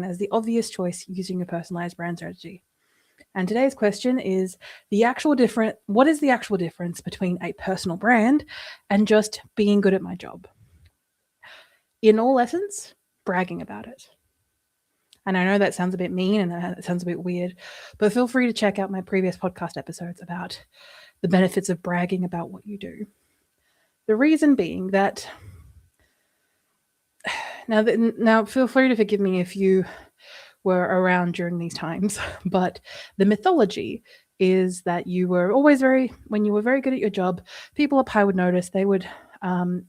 as the obvious choice using a personalized brand strategy. And today's question is what is the actual difference between a personal brand and just being good at my job? In all essence, bragging about it. And I know that sounds a bit mean and it sounds a bit weird, but feel free to check out my previous podcast episodes about the benefits of bragging about what you do. The reason being that now feel free to forgive me if you were around during these times, but the mythology is that you were always when you were very good at your job, people up high would notice, they would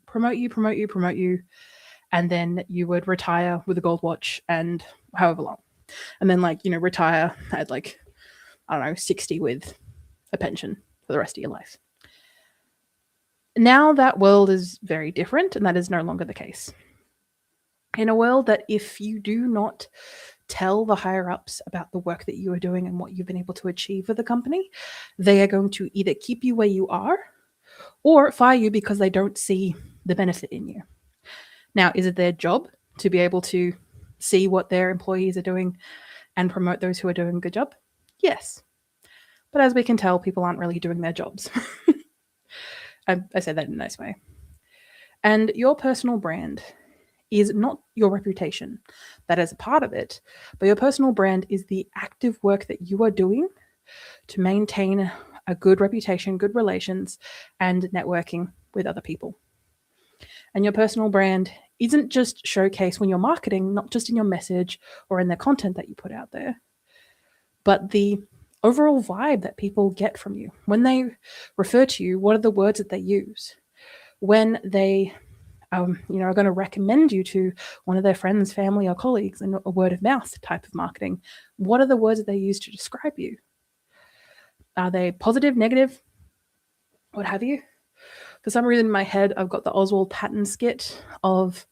promote you, and then you would retire with a gold watch and however long. And then retire at 60 with a pension for the rest of your life. Now that world is very different, and that is no longer the case. In a world that if you do not tell the higher ups about the work that you are doing and what you've been able to achieve for the company, they are going to either keep you where you are or fire you because they don't see the benefit in you. Now, is it their job to be able to see what their employees are doing and promote those who are doing a good job? Yes. But as we can tell, people aren't really doing their jobs. I said that in a nice way. And your personal brand is not your reputation. That is a part of it. But your personal brand is the active work that you are doing to maintain a good reputation, good relations, and networking with other people. And your personal brand isn't just showcased when you're marketing, not just in your message or in the content that you put out there, but the overall vibe that people get from you. When they refer to you, what are the words that they use? When they are going to recommend you to one of their friends, family, or colleagues in a word of mouth type of marketing, what are the words that they use to describe you? Are they positive, negative, what have you? For some reason in my head, I've got the Oswald Patton skit of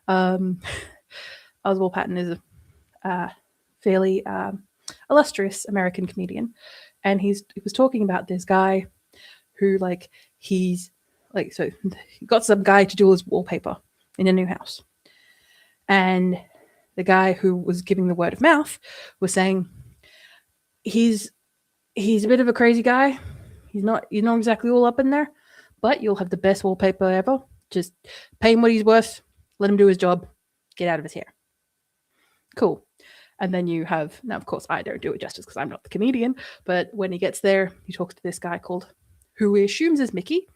Oswald Patton is a fairly illustrious American comedian, and he was talking about this guy who he got some guy to do his wallpaper in a new house, and the guy who was giving the word of mouth was saying he's a bit of a crazy guy. He's not exactly all up in there, but you'll have the best wallpaper ever. Just pay him what he's worth, let him do his job, get out of his hair. Cool. And then you have, now of course I don't do it justice because I'm not the comedian, but when he gets there, he talks to this guy who he assumes is Mickey,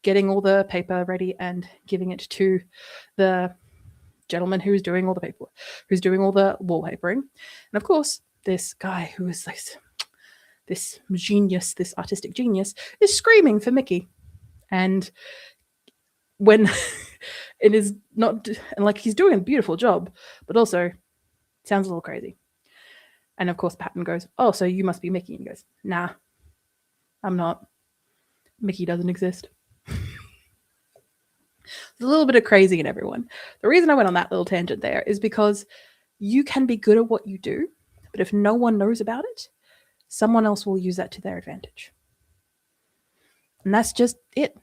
getting all the paper ready and giving it to the gentleman who's doing all the paperwork, who's doing all the wallpapering. And of course, this guy who is this genius, this artistic genius, is screaming for Mickey. And when it is not, and he's doing a beautiful job, but also sounds a little crazy. And of course, Patton goes, "Oh, so you must be Mickey." And he goes, "Nah, I'm not. Mickey doesn't exist." There's a little bit of crazy in everyone. The reason I went on that little tangent there is because you can be good at what you do, but if no one knows about it, someone else will use that to their advantage. And that's just it.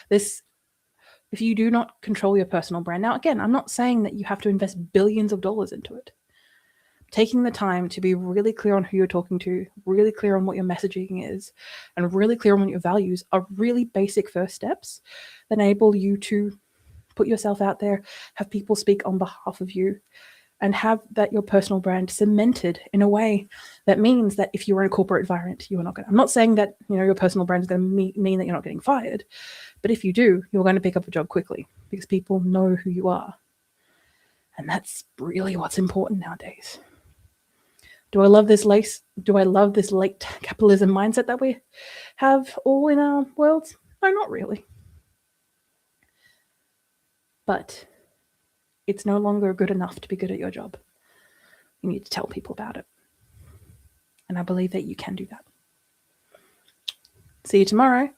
If you do not control your personal brand, now again, I'm not saying that you have to invest billions of dollars into it. Taking the time to be really clear on who you're talking to, really clear on what your messaging is, and really clear on what your values are really basic first steps that enable you to put yourself out there, have people speak on behalf of you, and have that your personal brand cemented in a way that means that if you're in a corporate environment, you are not going to, I'm not saying that, your personal brand is going to mean that you're not getting fired, but if you do, you're going to pick up a job quickly because people know who you are. And that's really what's important nowadays. Do I love this late capitalism mindset that we have all in our worlds? No, not really. But it's no longer good enough to be good at your job. You need to tell people about it. And I believe that you can do that. See you tomorrow.